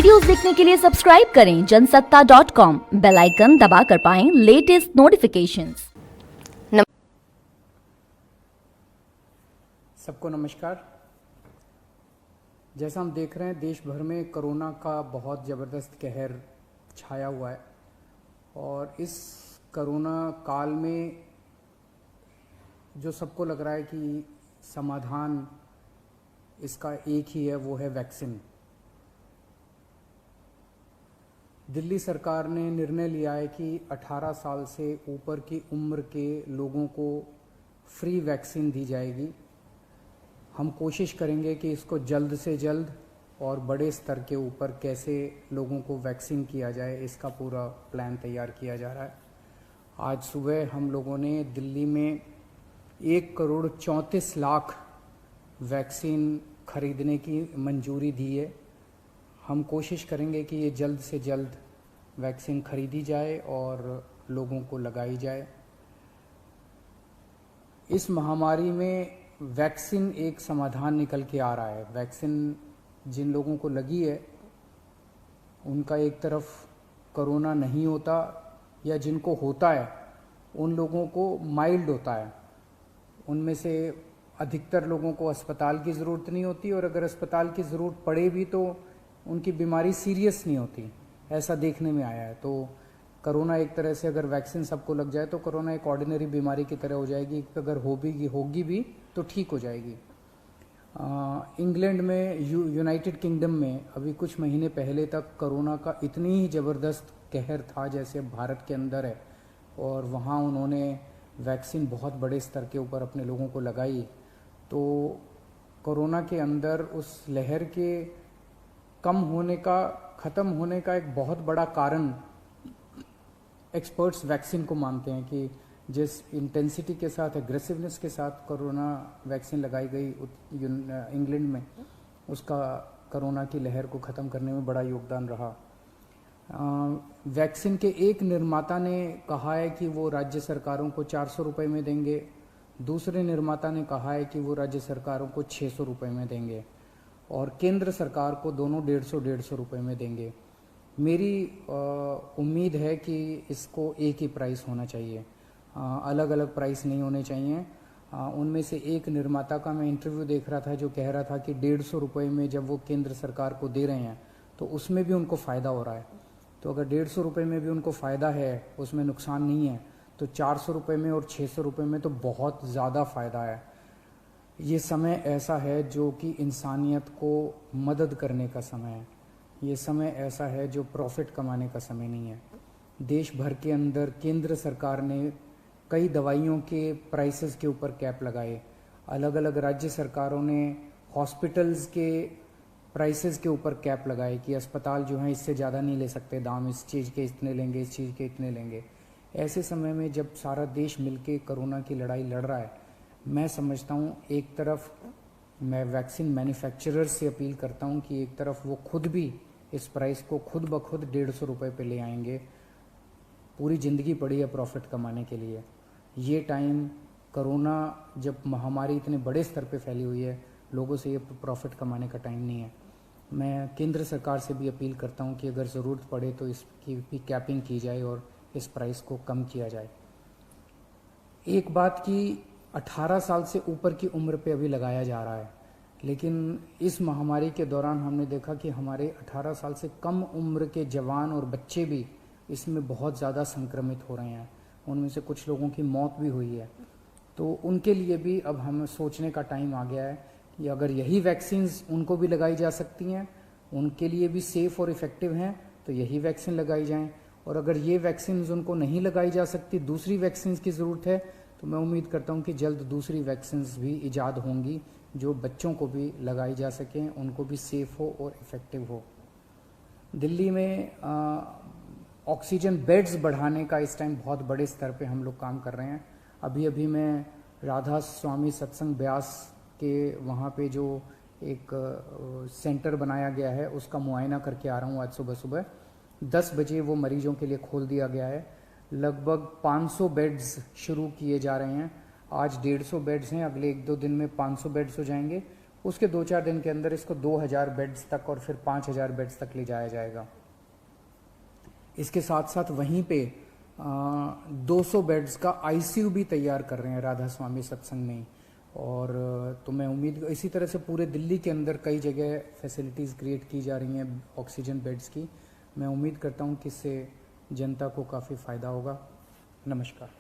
Videos देखने के लिए सब्सक्राइब करें जनसत्ता.com, बेल आइकन दबाकर पाएं लेटेस्ट नोटिफिकेशंस। सबको नमस्कार। जैसा हम देख रहे हैं देश भर में कोरोना का बहुत ज़बरदस्त कहर छाया हुआ है और इस कोरोना काल में जो सबको लग रहा है कि समाधान इसका एक ही है, वो है वैक्सीन। दिल्ली सरकार ने निर्णय लिया है कि 18 साल से ऊपर की उम्र के लोगों को फ्री वैक्सीन दी जाएगी। हम कोशिश करेंगे कि इसको जल्द से जल्द और बड़े स्तर के ऊपर कैसे लोगों को वैक्सीन किया जाए, इसका पूरा प्लान तैयार किया जा रहा है। आज सुबह हम लोगों ने दिल्ली में 1,34,00,000 वैक्सीन खरीदने की मंजूरी दी है। हम कोशिश करेंगे कि ये जल्द से जल्द वैक्सीन खरीदी जाए और लोगों को लगाई जाए। इस महामारी में वैक्सीन एक समाधान निकल के आ रहा है। वैक्सीन जिन लोगों को लगी है उनका एक तरफ कोरोना नहीं होता, या जिनको होता है उन लोगों को माइल्ड होता है। उनमें से अधिकतर लोगों को अस्पताल की ज़रूरत नहीं होती, और अगर अस्पताल की ज़रूरत पड़े भी तो उनकी बीमारी सीरियस नहीं होती, ऐसा देखने में आया है। तो कोरोना एक तरह से अगर वैक्सीन सबको लग जाए तो कोरोना एक ऑर्डिनरी बीमारी की तरह हो जाएगी। अगर होगी भी तो ठीक हो जाएगी। इंग्लैंड में, यूनाइटेड किंगडम में अभी कुछ महीने पहले तक कोरोना का इतनी ही ज़बरदस्त कहर था जैसे भारत के अंदर है, और वहाँ उन्होंने वैक्सीन बहुत बड़े स्तर के ऊपर अपने लोगों को लगाई। तो कोरोना के अंदर उस लहर के ख़त्म होने का एक बहुत बड़ा कारण एक्सपर्ट्स वैक्सीन को मानते हैं कि जिस इंटेंसिटी के साथ, एग्रेसिवनेस के साथ कोरोना वैक्सीन लगाई गई इंग्लैंड में, उसका कोरोना की लहर को ख़त्म करने में बड़ा योगदान रहा। वैक्सीन के एक निर्माता ने कहा है कि वो राज्य सरकारों को 400 रुपये में देंगे, दूसरे निर्माता ने कहा है कि वो राज्य सरकारों को 600 रुपये में देंगे, और केंद्र सरकार को दोनों 150 रुपये में देंगे। मेरी उम्मीद है कि इसको एक ही प्राइस होना चाहिए, अलग अलग प्राइस नहीं होने चाहिए। उनमें से एक निर्माता का मैं इंटरव्यू देख रहा था जो कह रहा था कि 150 रुपये में जब वो केंद्र सरकार को दे रहे हैं तो उसमें भी उनको फ़ायदा हो रहा है। तो अगर 150 रुपये में भी उनको फ़ायदा है, उसमें नुकसान नहीं है, तो 400 रुपये में और 600 रुपये में तो बहुत ज़्यादा फ़ायदा है। ये समय ऐसा है जो कि इंसानियत को मदद करने का समय है। ये समय ऐसा है जो प्रॉफिट कमाने का समय नहीं है। देश भर के अंदर केंद्र सरकार ने कई दवाइयों के प्राइसेस के ऊपर कैप लगाए। अलग अलग राज्य सरकारों ने हॉस्पिटल्स के प्राइसेस के ऊपर कैप लगाए कि अस्पताल जो हैं इससे ज़्यादा नहीं ले सकते दाम, इस चीज़ के इतने लेंगे, इस चीज़ के इतने लेंगे। ऐसे समय में जब सारा देश मिलके कोरोना की लड़ाई लड़ रहा है, मैं समझता हूँ एक तरफ मैं वैक्सीन मैन्युफैक्चरर्स से अपील करता हूँ कि एक तरफ वो खुद भी इस प्राइस को खुद ब खुद 150 रुपये पे ले आएंगे। पूरी ज़िंदगी पड़ी है प्रॉफिट कमाने के लिए। ये टाइम, कोरोना जब महामारी इतने बड़े स्तर पे फैली हुई है, लोगों से ये प्रॉफिट कमाने का टाइम नहीं है। मैं केंद्र सरकार से भी अपील करता हूँ कि अगर ज़रूरत पड़े तो इसकी भी कैपिंग की जाए और इस प्राइस को कम किया जाए। एक बात की 18 साल से ऊपर की उम्र पे अभी लगाया जा रहा है, लेकिन इस महामारी के दौरान हमने देखा कि हमारे 18 साल से कम उम्र के जवान और बच्चे भी इसमें बहुत ज़्यादा संक्रमित हो रहे हैं। उनमें से कुछ लोगों की मौत भी हुई है। तो उनके लिए भी अब हमें सोचने का टाइम आ गया है कि अगर यही वैक्सीन्स उनको भी लगाई जा सकती हैं, उनके लिए भी सेफ़ और इफ़ेक्टिव हैं, तो यही वैक्सीन लगाई जाएं। और अगर ये वैक्सीन उनको नहीं लगाई जा सकती, दूसरी वैक्सीन की ज़रूरत है, तो मैं उम्मीद करता हूं कि जल्द दूसरी वैक्सीन्स भी इजाद होंगी जो बच्चों को भी लगाई जा सकें, उनको भी सेफ़ हो और इफ़ेक्टिव हो। दिल्ली में ऑक्सीजन बेड्स बढ़ाने का इस टाइम बहुत बड़े स्तर पे हम लोग काम कर रहे हैं। अभी मैं राधा स्वामी सत्संग ब्यास के वहाँ पे जो एक सेंटर बनाया गया है उसका मुआयना करके आ रहा हूँ। आज सुबह 10 बजे वो मरीजों के लिए खोल दिया गया है। लगभग 500 बेड्स शुरू किए जा रहे हैं। आज 150 बेड्स हैं, अगले 1-2 दिन में 500 बेड्स हो जाएंगे, उसके 2-4 दिन के अंदर इसको 2000 बेड्स तक और फिर 5000 बेड्स तक ले जाया जाएगा। इसके साथ साथ वहीं पे 200 बेड्स का आईसीयू भी तैयार कर रहे हैं राधा स्वामी सत्संग में। और तो मैं उम्मीद, इसी तरह से पूरे दिल्ली के अंदर कई जगह फैसिलिटीज़ क्रिएट की जा रही हैं ऑक्सीजन बेड्स की। मैं उम्मीद करता हूं कि इससे जनता को काफ़ी फ़ायदा होगा। नमस्कार।